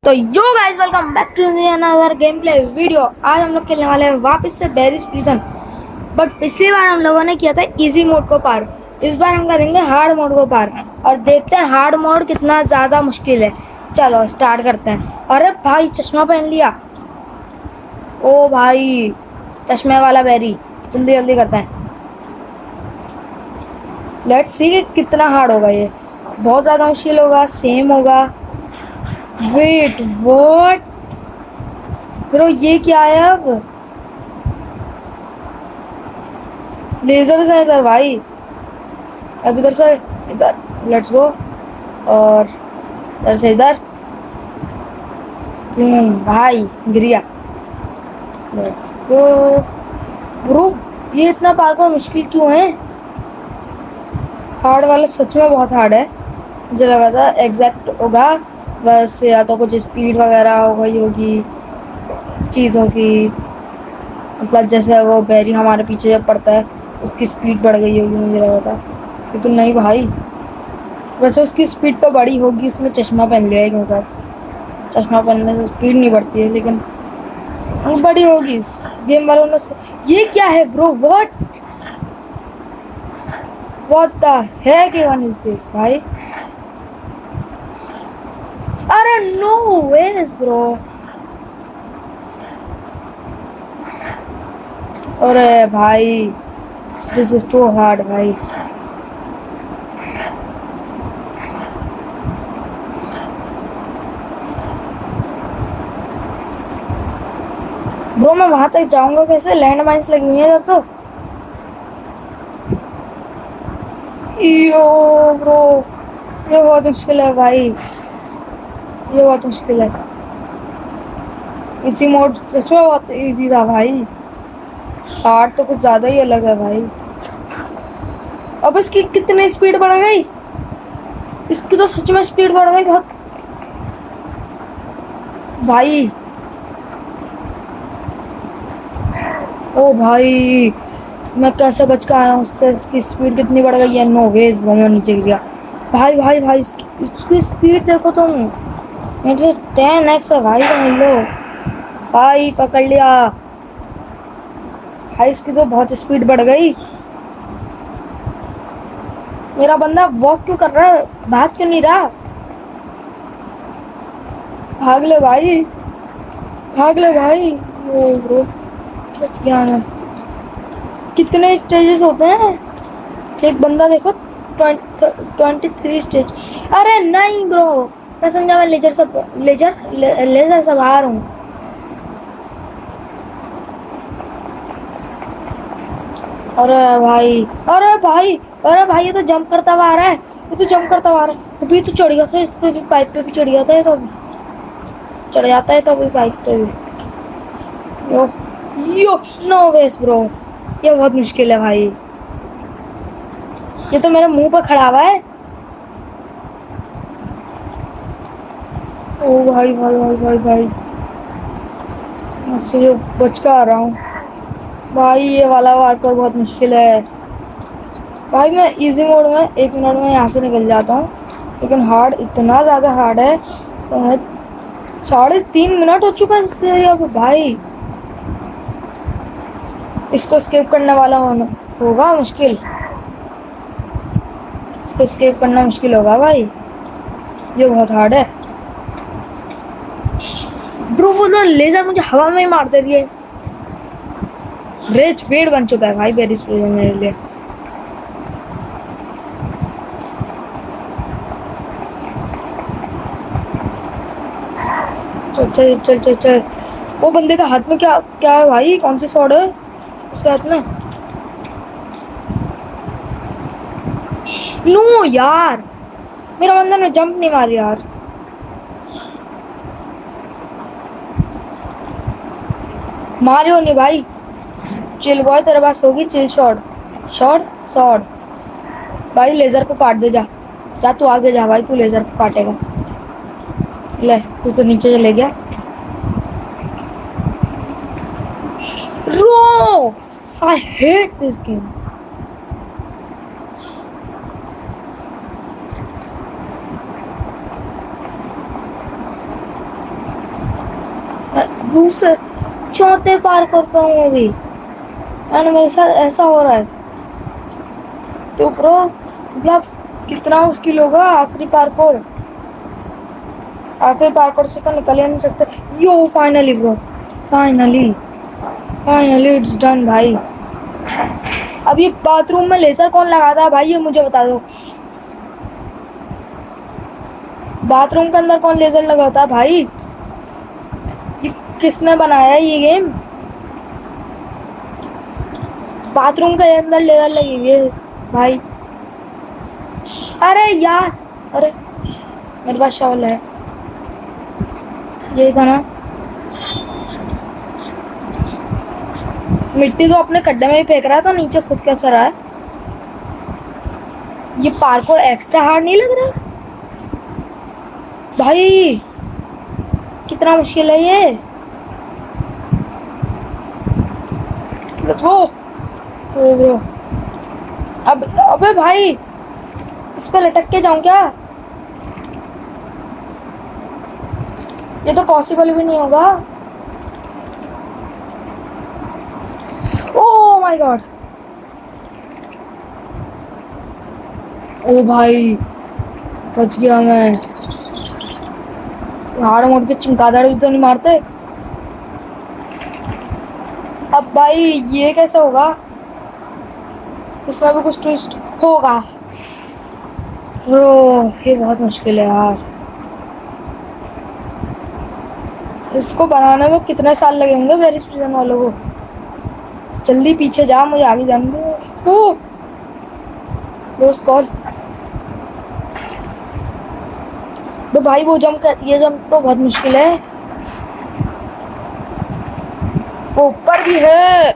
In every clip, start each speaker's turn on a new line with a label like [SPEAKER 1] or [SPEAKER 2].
[SPEAKER 1] तो yo guys welcome back to another game play video. आज हम लोग खेलने वाले हैं वापस से बेरिस प्रिजन। बट पिछली बार हम लोगों ने किया था इजी मोड को पार। इस बार हम करेंगे हार्ड मोड को पार और देखते हैं हार्ड मोड कितना ज़्यादा मुश्किल है। चलो स्टार्ट करते हैं। अरे भाई चश्मा पहन लिया। ओ भाई चश्मे वाला बेरी, जल्दी जल्दी करते हैं। लेट्स सी कि कितना हार्ड होगा ये। बहुत ज़्यादा मुश्किल होगा, सेम होगा। वेट व्हाट ब्रो, ये क्या है? अब लेजर से इधर भाई, अब इधर से इधर, लेट्स गो। और इधर से इधर, भाई गिर गया। Let's go bro. ये इतना पार्कोर मुश्किल क्यों है? हार्ड वाला सच में बहुत हार्ड है। मुझे लगा था एग्जैक्ट होगा, बस या तो कुछ स्पीड वगैरह हो गई होगी चीज़ों की। मतलब जैसे वो बैरी हमारे पीछे जब पड़ता है उसकी स्पीड बढ़ गई होगी, मुझे लगा था। लेकिन नहीं भाई, वैसे उसकी स्पीड तो बड़ी होगी, उसने चश्मा पहन लिया है। क्योंकि चश्मा पहनने से स्पीड नहीं बढ़ती है, लेकिन बड़ी होगी गेम वालों ने। ये क्या है bro? What the heck even is this भाई? अरे नो वेज ब्रो। अरे भाई दिस इज टू हार्ड भाई। ब्रो मैं वहां तक जाऊंगा कैसे? लैंड माइन्स लगी हुई है इधर तो। यो ब्रो, ये बहुत मुश्किल है भाई, ये बहुत मुश्किल है। इजी मोड सच में बहुत इजी था भाई। हार्ड तो कुछ ज्यादा ही अलग है भाई। अब इसकी कितनी स्पीड बढ़ गई? इसकी तो सच में स्पीड बढ़ गई बहुत भाई। ओ भाई मैं कैसे बच के आया हूँ उससे? इसकी स्पीड कितनी बढ़ गई है? नो वेज ब्रो, मैं नीचे गिर गया। भाई भाई भाई इसकी स्पीड देखो तुम, मेरे 10x है भाई, समझ लो। भाई पकड़ लिया भाई, इसकी तो बहुत स्पीड बढ़ गई। मेरा बंदा वॉक क्यों कर रहा है? भाग क्यों नहीं रहा? भाग ले भाई, भाग ले भाई। ओ ब्रो बच गया मैं। कितने स्टेजेस होते हैं? एक बंदा देखो 23 स्टेज। अरे नहीं ब्रो, मैं समझा मैं लेजर से बाहर हूँ। अरे भाई, अरे भाई, अरे भाई ये तो जंप करता हुआ आ रहा है, ये तो जंप करता हुआ आ रहा है। अभी तो चढ़ गया था इस पे भी, पाइप पे भी चढ़ गया था। ये तो अभी चढ़ जाता है तो अभी पाइप पे भी। यो यो नो वेस ब्रो, ये बहुत मुश्किल है भाई। ये तो मेरे मुंह पर खड़ा हुआ है। ओ भाई भाई भाई भाई भाई, मुझसे जो बच कर आ रहा हूँ भाई। ये वाला वार्कर बहुत मुश्किल है भाई। मैं इजी मोड में 1 मिनट में यहाँ से निकल जाता हूँ, लेकिन हार्ड इतना ज़्यादा हार्ड है तो मैं 3.5 मिनट हो चुका है इससे अब भाई। इसको स्किप करने वाला होगा मुश्किल, इसको स्किप करना मुश्किल होगा भाई। ये बहुत हार्ड है ब्रो। वो लेजर मुझे हवा में ही मार दे रही है। रेज पेड़ बन चुका है भाई बेरिस प्रिजन मेरे लिए। चल चल चल चल चल। वो बंदे का हाथ में क्या क्या है भाई? कौन सी स्वॉर्ड है उसके हाथ में? नो यार, मेरा बंदा ने जंप नहीं मारी यार। मारियो नहीं भाई। चिल बॉय, तेरे पास होगी चिल शॉट, शॉट शॉट। भाई लेजर को काट दे, जा जा तू आगे जा भाई, तू लेजर को काटेगा। ले तू तो नीचे चले गया। रो आई हेट दिस गेम। दूसरे चौथे पार्कोर पे हूँ अभी एंड मेरे साथ ऐसा हो रहा है। तो ब्रो मतलब कितना मुश्किल होगा आखिरी पार्कोर से तो निकल ही नहीं सकते। Yo finally bro, finally finally it's done भाई। अब ये बाथरूम में लेजर कौन लगाता है भाई, ये मुझे बता दो। बाथरूम के अंदर कौन लेजर लगाता है भाई? ये किसने बनाया है ये गेम? बाथरूम के अंदर लेजर लगी हुई है भाई। अरे यार, अरे मेरे पास शॉल है, यही था ना। मिट्टी तो अपने खड्डे में ही फेंक रहा था, नीचे खुद कैसा रहा है। ये पार्कोर एक्स्ट्रा हार्ड नहीं लग रहा भाई? कितना मुश्किल है ये। Let's go. अब अबे भाई इस पे लटक के जाऊं क्या? ये तो पॉसिबल भी नहीं होगा। ओह माय गॉड, ओ भाई बच गया मैं। हाड़ मोड़ के चमगादड़ भी तो नहीं मारते। अब भाई ये कैसे होगा? इसमें भी कुछ ट्विस्ट होगा ब्रो। ये बहुत मुश्किल है यार। इसको बनाने में कितने साल लगे होंगे वेरिस प्रिजन वालों को। जल्दी पीछे जा, मुझे आगे जाने दो। ओ क्लोज कॉल। तो भाई वो ये जंप तो बहुत मुश्किल है। वो ऊपर भी है,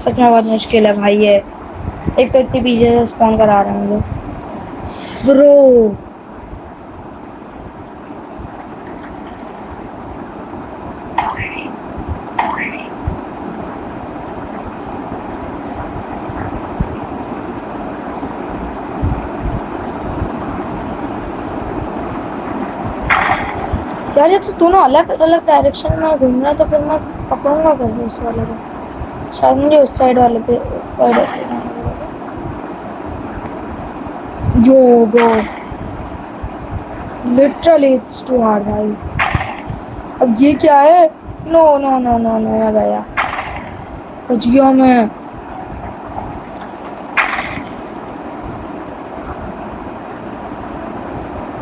[SPEAKER 1] सच में बहुत मुश्किल है भाई ये। एक तो इतनी पीछे से स्पॉन करा रहे हैं मुझे ब्रो। यार ये तो दोनों अलग अलग डायरेक्शन में घूम रहा है, तो फिर मैं पकड़ूंगा कैसे उस वाले को? शायद मुझे उस साइड वाले पे side. Yo bro literally it's too hard भाई। अब ये क्या है? No no no no no, मैं गया, बच गया मैं।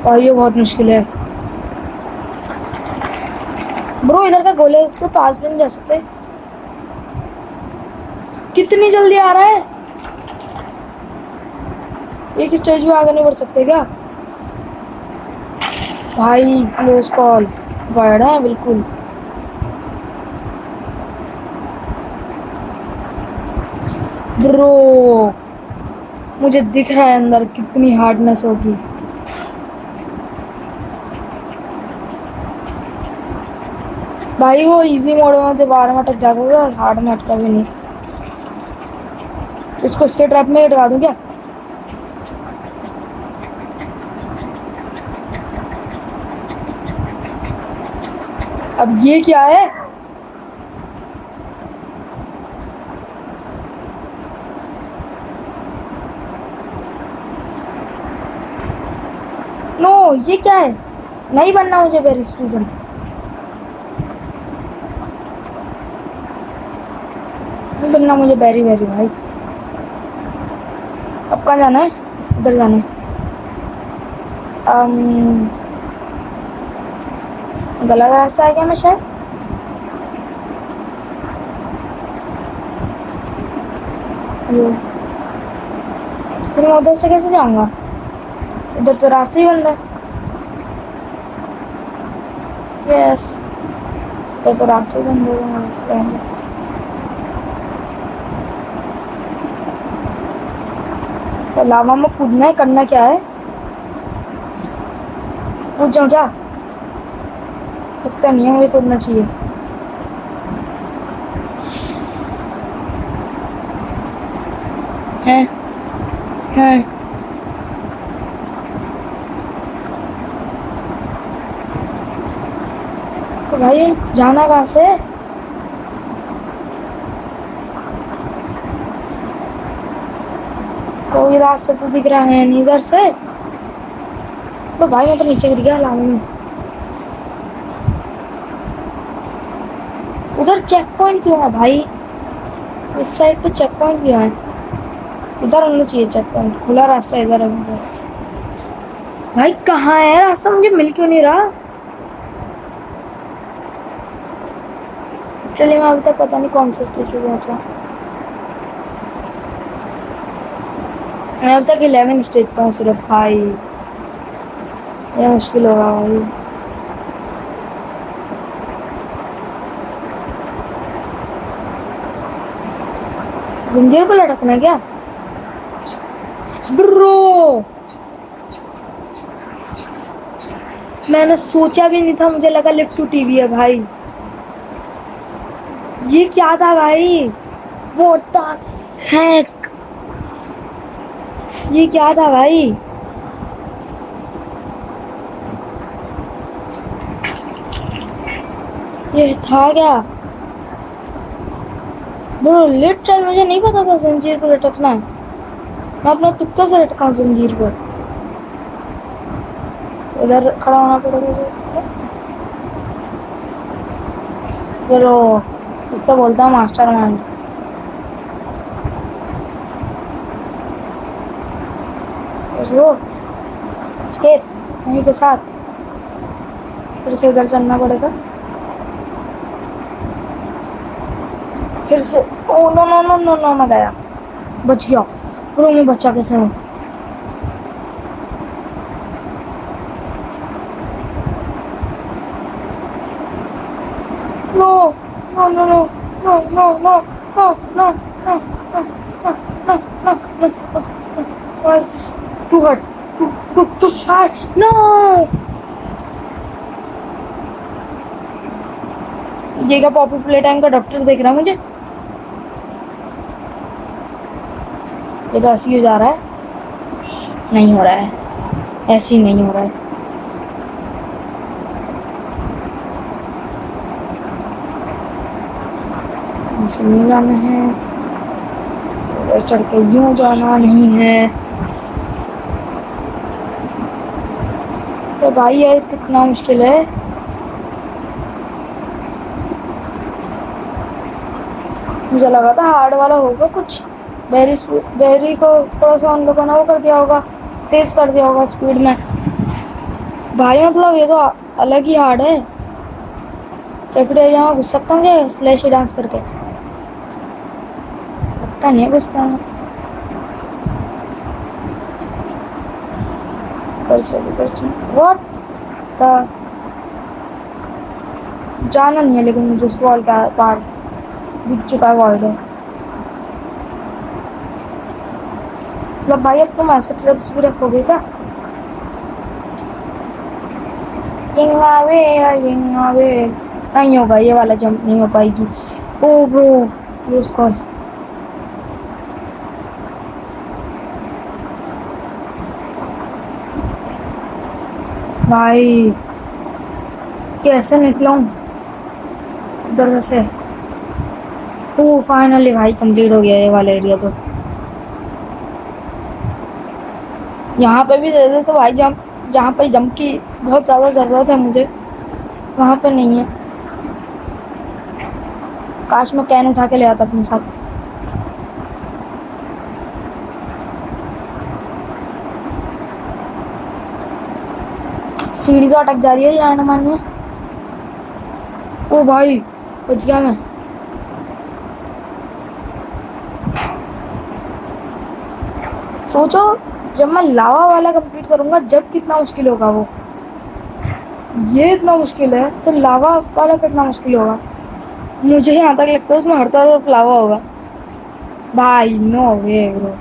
[SPEAKER 1] और ये बहुत मुश्किल है ब्रो। इधर का गोले तो पास भी नहीं जा सकते। कितनी जल्दी आ रहा है। एक स्टेज में आगे नहीं बढ़ सकते क्या भाई? क्लोज कॉल बढ़ा है बिल्कुल। ब्रो मुझे दिख रहा है अंदर कितनी हार्डनेस होगी। भाई वो इजी मोड में दीवार में अटक जाता था, हार्ड में अटका भी नहीं। इसको इसके ट्रैप में अटका दूं क्या? अब ये क्या है? नो ये क्या है? नहीं बनना मुझे वेरिस प्रिजन। नहीं बनना मुझे बेरी बेरी भाई। अब कहाँ जाना है? इधर जाना है। गलत रास्ता है क्या मैं शायद? फिर मैं उधर से कैसे जाऊंगा? इधर तो रास्ता ही बंद है। यस इधर तो रास्ता ही बंद है। तो लावा में कूदना है, करना क्या है? कूद जाऊँ क्या? लगता नहीं है मुझे कूदना चाहिए। है तो भाई जाना कहाँ से? कोई रास्ता तो दिख रहा है नहीं इधर से। तो भाई मैं तो नीचे गिर गया लाइन में। उधर चेक पॉइंट क्यों है भाई? इस साइड पे चेक पॉइंट क्यों है? इधर होना चाहिए चेक पॉइंट। खुला रास्ता इधर है। भाई कहाँ है रास्ता? मुझे मिल क्यों नहीं रहा? चलिए मैं अभी तक पता नहीं कौन सा स्टेज पे पहुंचा। मैं अब तक 11 स्टेज पहुंच सिर्फ। भाई ये मुश्किल होगा भाई। जंजीर को लटकना है क्या? ब्रो मैंने सोचा भी नहीं था, मुझे लगा लिफ्ट टूटी हुई है भाई। ये क्या था भाई? What the heck? ये क्या था भाई? ये था क्या? ब्रो लिटरल मुझे नहीं पता था जंजीर को लटकना है। मैं अपना तुक्का से लटका हूँ जंजीर पर। इधर खड़ा होना पड़ेगा। ब्रो उससे बोलता हूँ मास्टर माइंड। स्केप वहीं के साथ फिर से इधर चलना पड़ेगा। फिर से oh no no no no no मैं गया। बच गया। ब्रो मैं बच्चा कैसे हूँ? No no no no no no no no no no no no no बस टू हट टू हट नो। ये क्या पॉपी प्ले टाइम का डॉक्टर देख रहा है मुझे? ये तो ऐसे ही हो जा रहा है। नहीं हो रहा है, ऐसे ही नहीं हो रहा है। ऐसे नहीं जाना है, चढ़ के यूं जाना नहीं है। तो भाई ये कितना मुश्किल है। मुझे लगा था हार्ड वाला होगा कुछ। बेरी को थोड़ा सा उन लोगों ने वो कर दिया होगा, तेज कर दिया होगा स्पीड में। भाई मतलब ये तो अलग ही हार्ड है। कैफेटेरिया में घुस सकता हूँ क्या स्लैश डांस करके? पता नहीं है कुछ पाना। व्हाट द जाना नहीं है, लेकिन मुझे उस वॉल का पार दिख चुका है। वॉइड है मतलब भाई। अब तुम ऐसे ट्रिप्स भी रखोगे क्या? किंगावे नहीं होगा, ये वाला जंप नहीं हो पाएगी। ओ ब्रो लूज कॉल। भाई कैसे निकलूं उधर से? ओ फाइनली भाई कंप्लीट हो गया ये वाला एरिया। तो यहाँ पे भी दे दे तो भाई जंप, जहाँ पे जंप की बहुत ज़्यादा ज़रूरत है मुझे, वहाँ पे नहीं है। काश मैं कैन उठा के ले आता अपने साथ। सीढ़ी तो अटक जा रही है अंडमान में। ओ भाई बच गया मैं। सोचो जब मैं लावा वाला कंप्लीट करूंगा जब कितना मुश्किल होगा वो। ये इतना मुश्किल है तो लावा वाला कितना मुश्किल होगा। मुझे यहाँ तक लगता है उसमें हर तरफ लावा होगा। भाई नो वे ब्रो।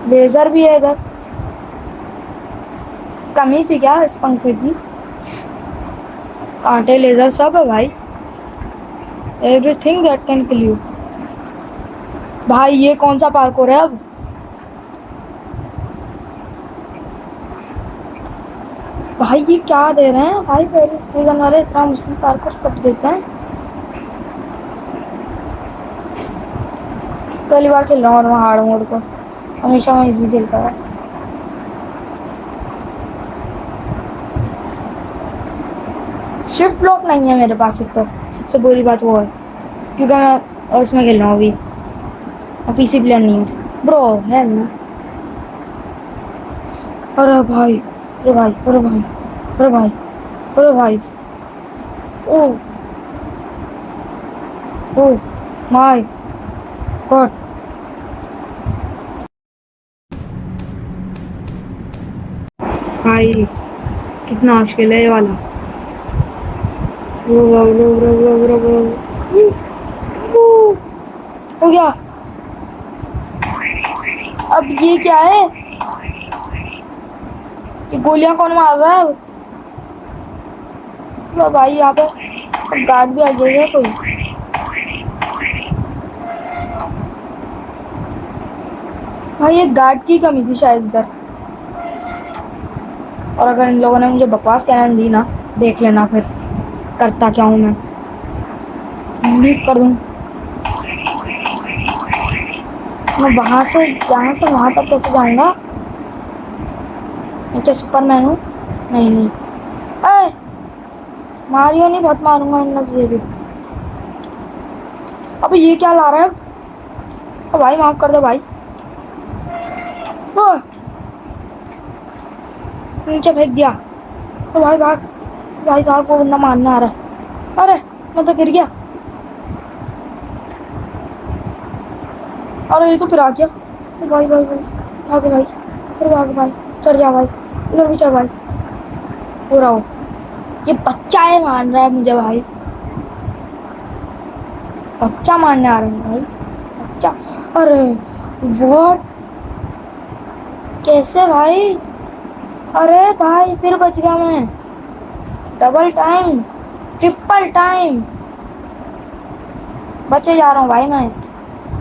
[SPEAKER 1] लेजर भी है इधर। कमी थी क्या इस पंखे की? कांटे लेजर सब है भाई। Everything that can kill you. भाई ये कौन सा पार्कोर है अब? भाई ये क्या दे रहे हैं भाई, पेरिस प्रिजन वाले इतना मुश्किल पार्कोर कब देते हैं। पहली बार खेल रहा हूँ और मैं हार्ड मोड को, हमेशा मैं इजी खेलता है। शिफ्ट ब्लॉक नहीं है मेरे पास, एक तो सबसे बुरी बात वो है, क्योंकि मैं उसमें खेल रहा हूँ अभी, और पीसी प्लेयर नहीं हूँ ब्रो है ना। अरे भाई, अरे भाई, अरे भाई, अरे भाई, अरे भाई, ओ ओ माय गॉड। भाई कितना मुश्किल है ये वाला। हो गया। अब ये क्या है, ये गोलियां कौन मार रहा है। भाई यहाँ पे गार्ड भी आ गया कोई। भाई ये गार्ड की कमी थी शायद इधर, और अगर इन लोगों ने मुझे बकवास कहना दी ना, देख लेना फिर करता क्या हूँ मैं, लीव कर दूँ मैं वहाँ से, यहाँ से वहाँ तक कैसे जाऊँगा। नीचे सुपरमैन हूँ, नहीं नहीं, अरे मारियो नहीं, बहुत मारूंगा इन तुझे भी। अबे ये क्या ला रहा है, ओ भाई माफ कर दो भाई। ओ, नीचे फेंक दिया। ओ भाई भाग, भाई भाग, वो बंदा मारने आ रहा है। अरे मैं तो गिर गया, अरे ये तो फिर आ गया। ओ भाई भाई भाई, भाग भाई, अरे भाग भाई, चढ़ जा भाई, इधर भी चढ़ भाई। हो रहा हो, ये बच्चा है मान रहा है मुझे भाई, बच्चा मारने आ रहा है भाई, बच्चा। अरे व्हाट, कैसे भाई, अरे भाई फिर बच गया मैं, डबल टाइम, ट्रिपल टाइम, बचे जा रहा हूँ भाई मैं,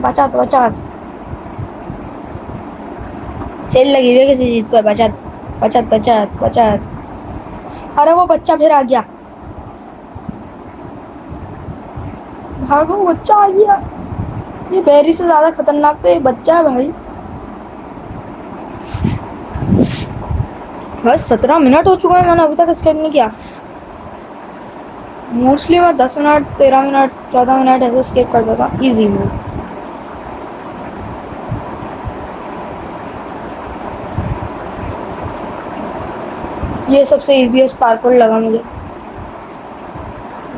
[SPEAKER 1] बचा तो बचा, सेल लगी हुई है किसी चीज पर, बचत बचत बचत बचत। अरे वो बच्चा फिर आ गया, भागो बच्चा आ गया। ये बैरी से ज्यादा खतरनाक तो ये बच्चा है भाई। बस 17 मिनट हो चुका है, मैंने अभी तक स्केप नहीं किया। मोस्टली मैं 10 मिनट, 13 मिनट, 14 मिनट ऐसे स्केप करता था इजी में। ये सबसे इजीएस्ट पार्कोर लगा मुझे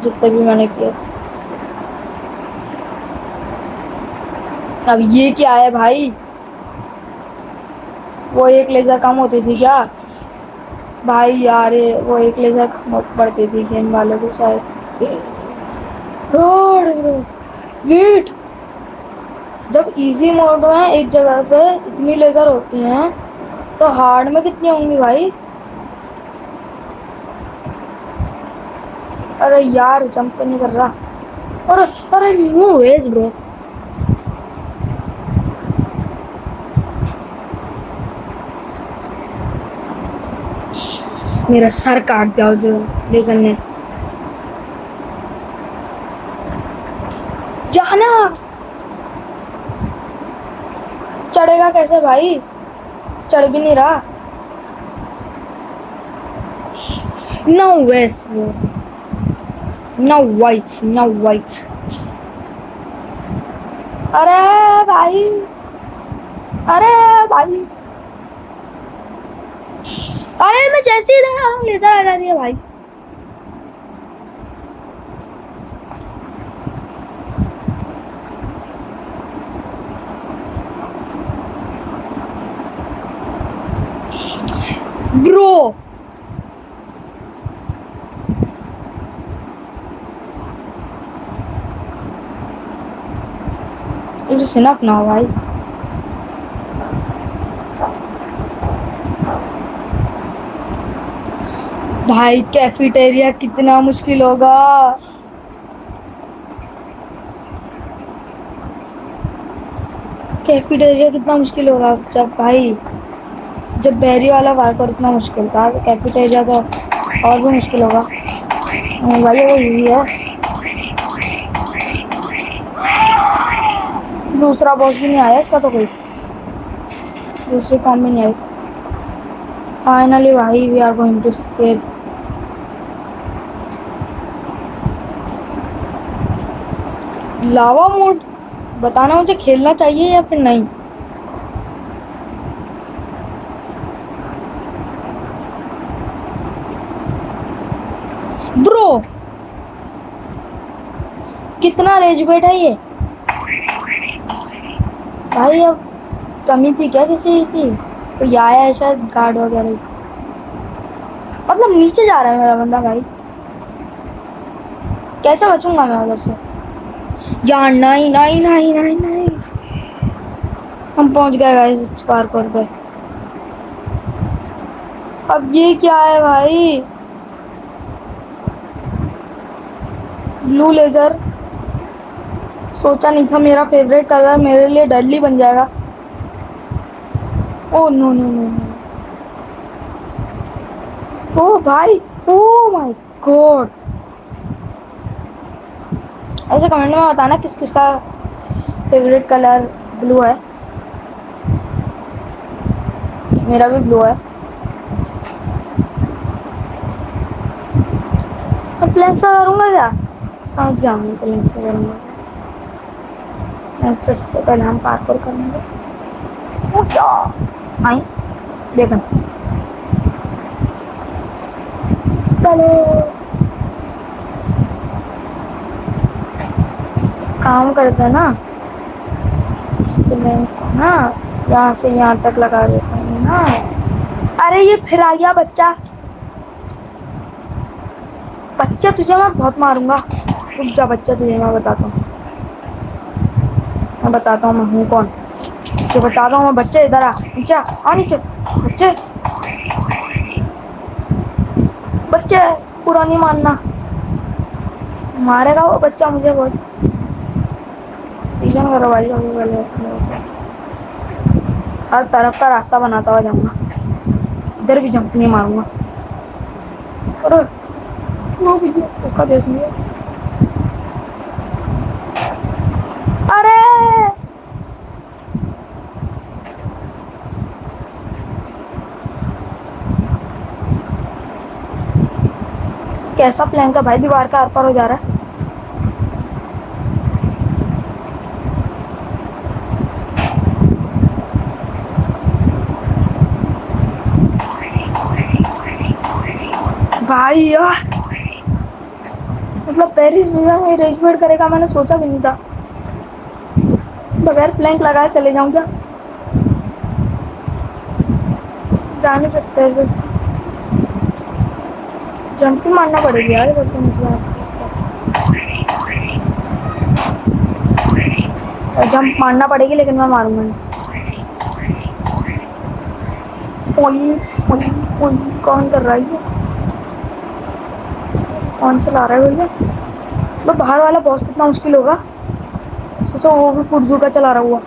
[SPEAKER 1] जितने भी मैंने किए। अब ये क्या है भाई, वो एक लेजर कम होती थी क्या भाई यार, ये वो एक लेजर कम पड़ती थी गेम वालों को शायद। गॉड वेट, जब इजी मोड में एक जगह पे इतनी लेजर होती हैं तो हार्ड में कितनी होंगी भाई। अरे यार जंप नहीं कर रहा, अरे अरे नो वेज ब्रो, मेरा सर काट दिया जो लेजर ने। जाना, चढ़ेगा कैसे भाई, चढ़ भी नहीं रहा। No ways bro, no whites, no whites. अरे भाई, अरे भाई, अरे मैं जैसे ही इधर आ रहा हूँ लेजर आ जाती है भाई। Bro it is enough now भाई। भाई कैफेटेरिया कितना मुश्किल होगा, कैफेटेरिया कितना मुश्किल होगा जब भाई जब बैरी वाला वार कर इतना मुश्किल था तो कैफेटेरिया तो और भी मुश्किल होगा। भाई वो यही है। दूसरा बॉस भी नहीं आया इसका तो, कोई दूसरी फॉर्म में नहीं आई। फाइनली भाई we are going to escape. Lava mode बताना मुझे खेलना चाहिए या फिर नहीं। ब्रो कितना रेज बेट है ये भाई। अब कमी थी क्या किसी की? तो ये आया है शायद गार्ड वगैरह। मतलब नीचे जा रहा है मेरा बंदा भाई, कैसे बचूंगा मैं उधर से? यार नहीं नहीं नहीं नहीं नहीं, हम पहुंच गए गाइस इस पार्कोर पे। अब ये क्या है भाई? ब्लू लेजर, सोचा नहीं था मेरा फेवरेट कलर मेरे लिए डेडली बन जाएगा। Oh no no no no, oh भाई, ओ माय गॉड। ऐसे कमेंट में बताना किस किस का फेवरेट कलर ब्लू है। मेरा भी ब्लू है। मैं प्लेन से करूँगा क्या? समझ गया, मैं प्लेन से करूँगा। अच्छा सबसे पहले हम पार्कोर करेंगे। आई देखो चलो काम करते हैं ना, इस प्लेन को ना यहाँ से यहाँ तक लगा देते हैं ना। अरे ये फिर आ गया बच्चा। बच्चा तुझे मैं बहुत मारूंगा। रुक जा बच्चा, तुझे मैं बताता हूँ, मैं बताता हूँ मैं हूँ कौन। तो बताता हूँ मैं। बच्चे इधर आ, नीचे आ नीचे। बच्चे बच्चे पूरा नहीं मानना, मारेगा वो बच्चा मुझे बहुत। रीजन करो भाई, हर तरफ का रास्ता बनाता हुआ जाऊंगा, इधर भी जंप नहीं मारूंगा। अरे वो भी धोखा देख लिया। अरे कैसा प्लान का भाई, दीवार का आर पार हो जा रहा है। भाई यार मतलब पेरिस वीजा में रेजमेंट करेगा, मैंने सोचा भी नहीं था। बगैर प्लैंक लगाए चले जाऊं क्या? जा नहीं सकते ऐसे, जंप मारना पड़ेगी यार इधर तो मुझे। जंप मारना पड़ेगी लेकिन मैं मारूंगा नहीं। कौन कर रहा है ये? कौन चला रहा है भैया? तो बाहर वाला बॉस कितना मुश्किल होगा। सोचो वो भी फुटजू का चला रहा हुआ,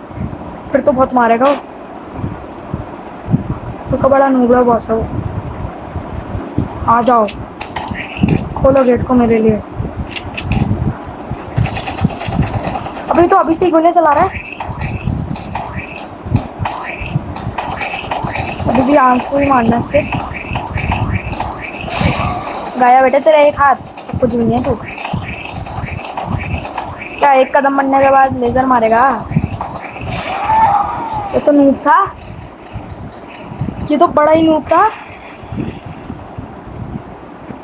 [SPEAKER 1] फिर तो बहुत मारेगा वो। तो बड़ा नूबड़ा बॉस है वो। आ जाओ, खोलो गेट को मेरे लिए। अभी से ही गोलियां चला रहा है। अभी भी आंख को ही मारना इसके। गाया बेटे तेरा एक हाथ, तो कुछ भी नहीं है तू। क्या एक कदम बढ़ने के बाद लेजर मारेगा? ये तो नूब था, ये तो बड़ा ही नूब था,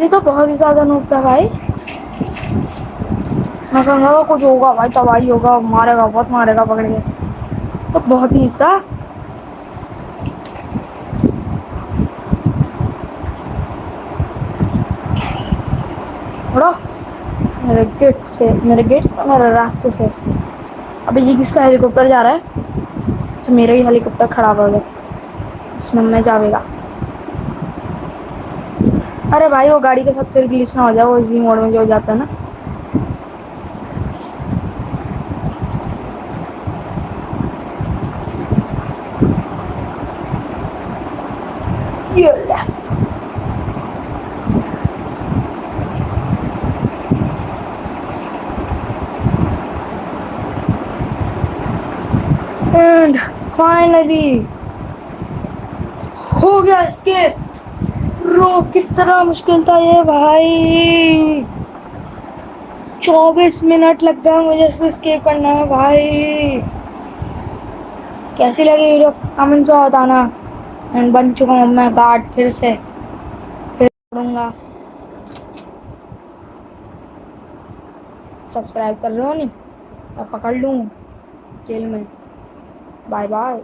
[SPEAKER 1] ये तो बहुत ही ज्यादा नूब था भाई। मैं समझा कुछ होगा भाई, तबाही होगा, मारेगा बहुत मारेगा पकड़ के, तो बहुत नूब था। मेरे गेट से मेरे रास्ते से। अभी ये किसका हेलीकॉप्टर जा रहा है? तो मेरा ही हेलीकॉप्टर खड़ा हुआ है, इसमें मैं जाएगा। अरे भाई वो गाड़ी के साथ फिर ग्लिच ना हो जाए, वो इजी मोड में जो हो जाता है ना। ये ले। एंड फाइनली हो गया एस्केप। ब्रो कितना मुश्किल था ये भाई, 24 मिनट लग गए मुझे इसको एस्केप करने में भाई। कैसी लगी वीडियो कमेंट्स में बताना। एंड बन चुका हूँ मैं गार्ड फिर से, फिर पढ़ूंगा। सब्सक्राइब कर रहे हो नहीं, मैं पकड़ लूँ जेल में। Bye bye.